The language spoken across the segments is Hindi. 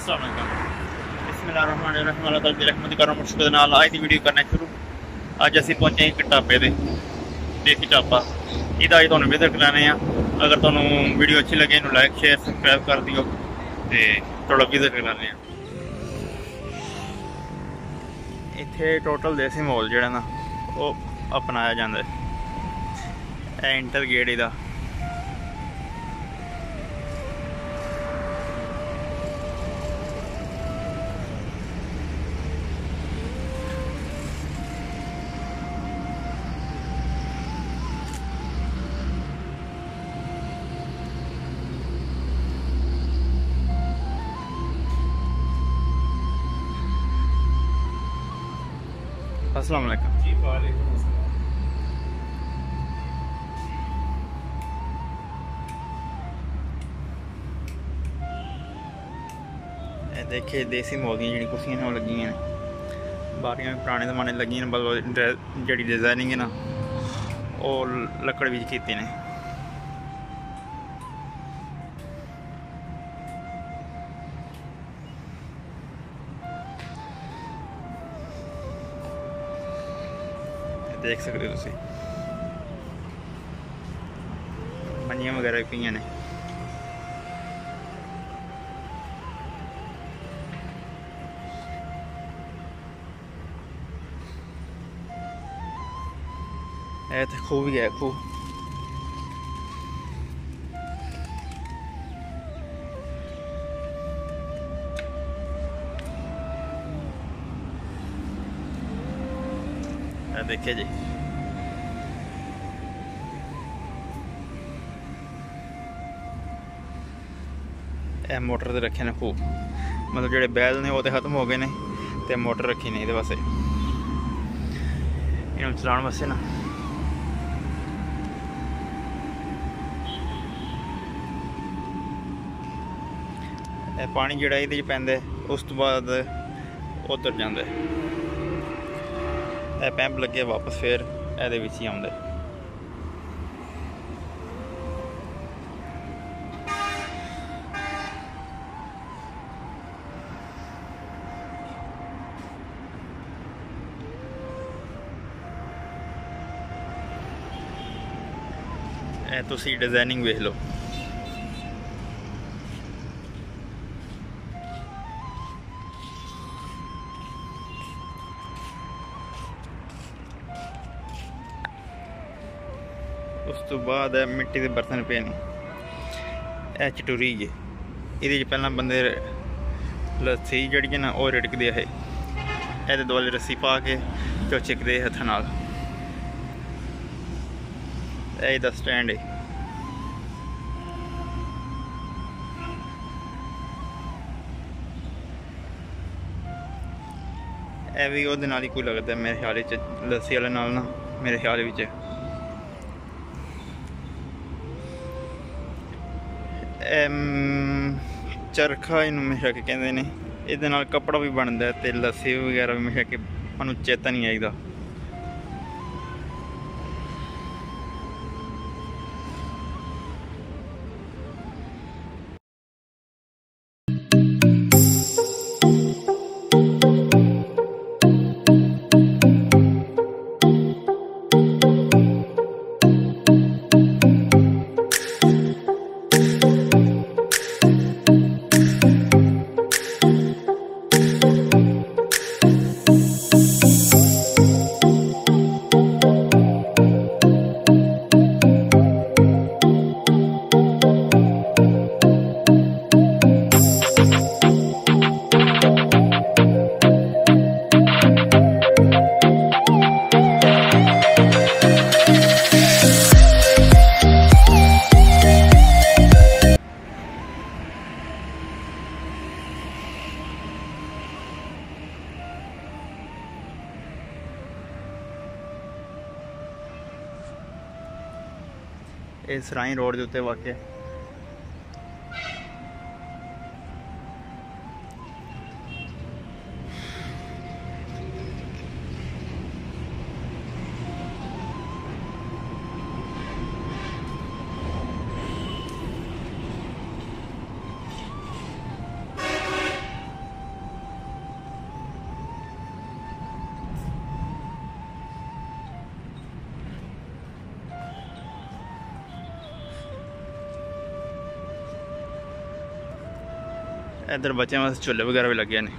अस्सलाम वालेकुम। बिस्मिल्लाहिर्रहमानिर्रहीम। अल्लाह ताला दी रहमत करम मुश्किल नाल आज दी वीडियो करना शुरू। अज असीं पहुंचे एक ढाबे दे देसी ढाबा इहदा अज तुहानूं विजिट कराने आ। अगर तुहानूं वीडियो अच्छी लगे इन्हूं लाइक शेयर सबसक्राइब कर दिओ ते थोड़ा विजिट कराने आ। इत्थे टोटल देसी माहौल जिहड़ा ना ओह अपनाया जांदा है। एंटर गेट इहदा अस्सलाम वालेकुम जी। वालेकुम अस्सलाम। देखिए देसी माहौल दी जी कुर्सियां ने लगी हैं, बारियां भी पुराने जमाने लगी हैं, मतलब जी डिजाइनिंग है ना वो लकड़ भी की ने। देख सकते हो तुसी मंजियां वगैरह भी पईयां ने। ਇਹ ਤੇ ਖੂਹ ਵੀ ਹੈ ਖੂਹ। ਇਹ ਦੇਖਿए जी ਇਹ मोटर ਤੇ रखे ने खूह, मतलब ਜਿਹੜੇ बैल ने वो तो खत्म हो गए ने ते मोटर रखी ने ਇਹਦੇ वास्ते इन्हूं चलाउण वास्ते ना। पानी जिहड़ा इहदे च पैंदा उस तो बाद उधर जांदा है। पैंप लगे वापस फिर ਇਹਦੇ ਵਿੱਚ ही आउंदा है। ਇਹ ਤੁਸੀਂ डिजाइनिंग वेख लो। उस तो बाद मिट्टी के बर्तन पे ने। यह चटूरी है, ये पहला बंदे लस्सी जड़ी ना वो रिड़कते है, ये दुआले रस्सी पा के तो चिकते हथ नाल। यह स्टैंड है। यह भी वो नाल ही कोई लगता है मेरे ख्याल लस्सी वाले नाल ना, मेरे ख्याल विच चरखा इनू हमेशा के कहते हैं। ये कपड़ा भी बनता है तो लस्सी वगैरह भी हमेशा के मैं चेता नहीं आईदा। ये सराई रोड के उत्ते वाक़ इधर बच्चों वास्ते झूले वगैरह भी लगे ने।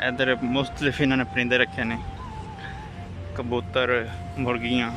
इधर मुख्तलिफ इन्होंने परिंदे रखे ने, कबूतर, मुर्गियाँ।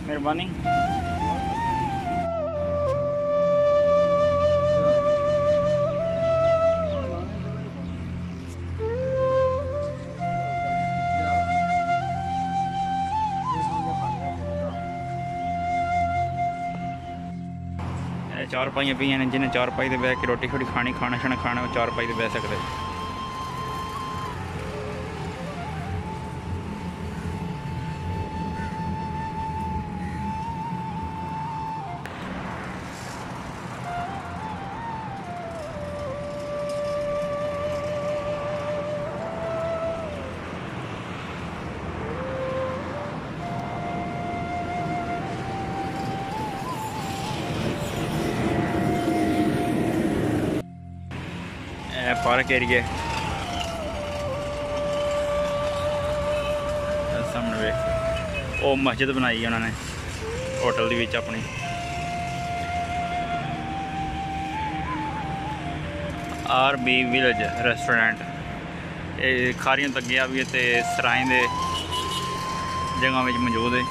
मेहरबानी। चार पाइयां पी ने, जिन्हें चार पाई बह के रोटी शोटी खानी, खाना शाना खाना, चार पाई बह सकते। पार्क एरिया सामने वे वो मस्जिद बनाई है उन्होंने होटल दी विच अपनी। RB विलेज रेस्टोरेंट खारियां तग्गिया भी है, सराएं दे जगह में मौजूद है,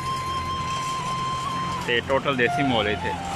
टोटल देसी मॉल है इत्थे।